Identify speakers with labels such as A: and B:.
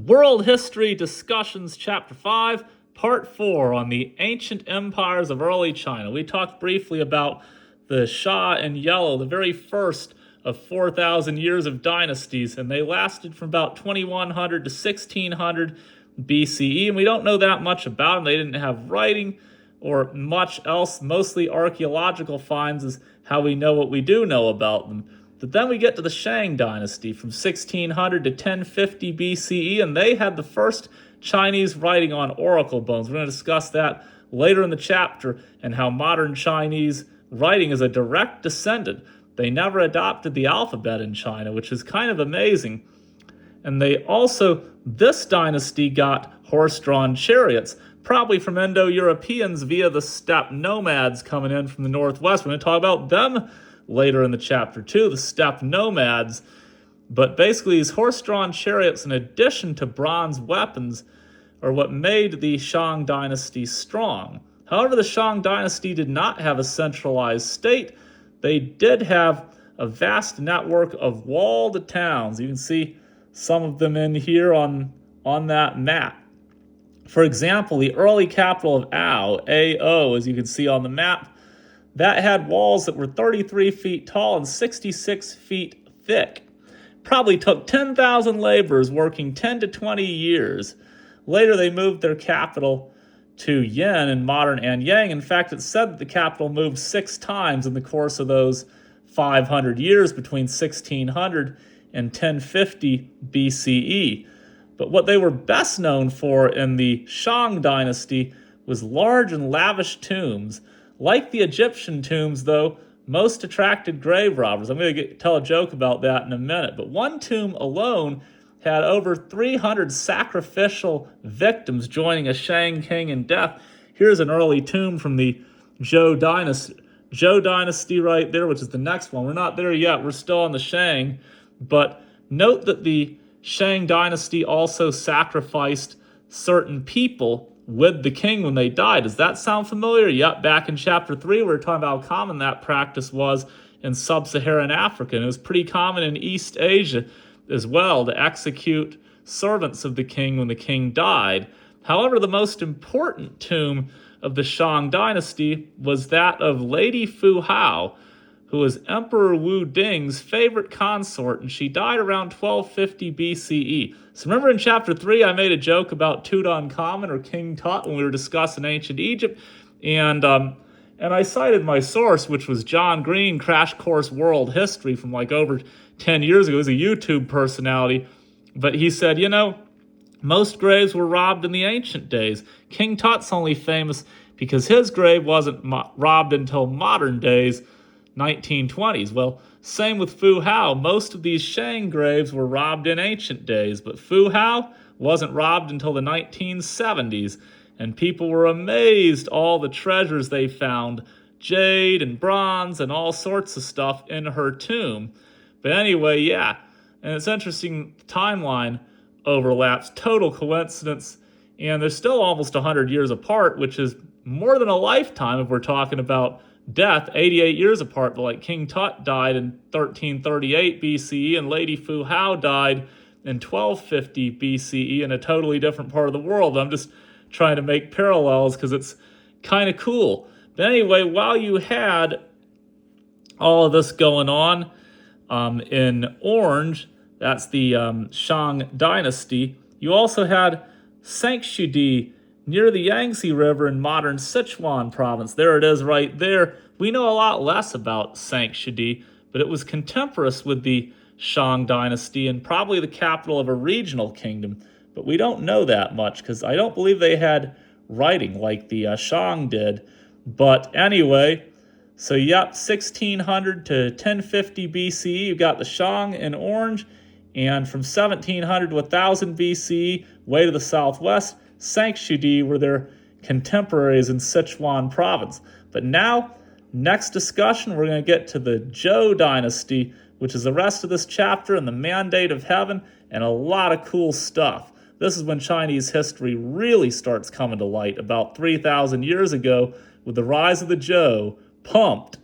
A: World History Discussions, Chapter 5, Part 4 on the Ancient Empires of Early China. We talked briefly about the Xia and Yellow, the very first of 4,000 years of dynasties, and they lasted from about 2100 to 1600 BCE, and we don't know that much about them. They didn't have writing or much else. Mostly archaeological finds is how we know what we do know about them. But then we get to the Shang dynasty from 1600 to 1050 BCE, and they had the first Chinese writing on oracle bones. We're going to discuss that later in the chapter and how modern Chinese writing is a direct descendant. They never adopted the alphabet in China, which is kind of amazing. And they also, this dynasty got horse-drawn chariots, probably from Indo-Europeans via the steppe nomads coming in from the northwest. We're going to talk about them later in the chapter too, the steppe nomads. But basically these horse-drawn chariots, in addition to bronze weapons, are what made the Shang dynasty strong. However, the Shang dynasty did not have a centralized state. They did have a vast network of walled towns. You can see some of them in here on that map. For example, the early capital of Ao, A-O, as you can see on the map, that had walls that were 33 feet tall and 66 feet thick. Probably took 10,000 laborers working 10 to 20 years. Later, they moved their capital to Yin in modern Anyang. In fact, it's said that the capital moved 6 times in the course of those 500 years between 1600 and 1050 BCE. But what they were best known for in the Shang dynasty was large and lavish tombs. Like the Egyptian tombs, though, most attracted grave robbers. I'm going to tell a joke about that in a minute. But one tomb alone had over 300 sacrificial victims joining a Shang king in death. Here's an early tomb from the Zhou dynasty right there, which is the next one. We're not there yet. We're still on the Shang. But note that the Shang dynasty also sacrificed certain people with the king when they died. Does that sound familiar? Yep, back in chapter 3, we were talking about how common that practice was in sub-Saharan Africa. And it was pretty common in East Asia as well to execute servants of the king when the king died. However, the most important tomb of the Shang dynasty was that of Lady Fu Hao, who was Emperor Wu Ding's favorite consort, and she died around 1250 BCE. So remember in chapter 3, I made a joke about Tutankhamun or King Tut when we were discussing ancient Egypt, and I cited my source, which was John Green, Crash Course World History from like over 10 years ago. He was a YouTube personality, but he said, most graves were robbed in the ancient days. King Tut's only famous because his grave wasn't robbed until modern days, 1920s. Well, same with Fu Hao. Most of these Shang graves were robbed in ancient days, but Fu Hao wasn't robbed until the 1970s, and people were amazed all the treasures they found, jade and bronze and all sorts of stuff in her tomb. But anyway, yeah, and it's interesting, timeline overlaps, total coincidence, and they're still almost 100 years apart, which is more than a lifetime if we're talking about death, 88 years apart. But like King Tut died in 1338 BCE and Lady Fu Hao died in 1250 BCE in a totally different part of the world. I'm just trying to make parallels because it's kind of cool. But anyway, while you had all of this going on in orange, that's the Shang dynasty, you also had Sanxudi near the Yangtze River in modern Sichuan province. There it is right there. We know a lot less about Sanxudi, but it was contemporaneous with the Shang dynasty and probably the capital of a regional kingdom. But we don't know that much because I don't believe they had writing like the Shang did. But anyway, so yep, 1600 to 1050 BCE, you've got the Shang in orange, and from 1700 to 1000 BCE, way to the southwest, Sanxudi were their contemporaries in Sichuan province. But now, next discussion, we're going to get to the Zhou dynasty, which is the rest of this chapter and the Mandate of Heaven and a lot of cool stuff. This is when Chinese history really starts coming to light, about 3,000 years ago with the rise of the Zhou. Pumped.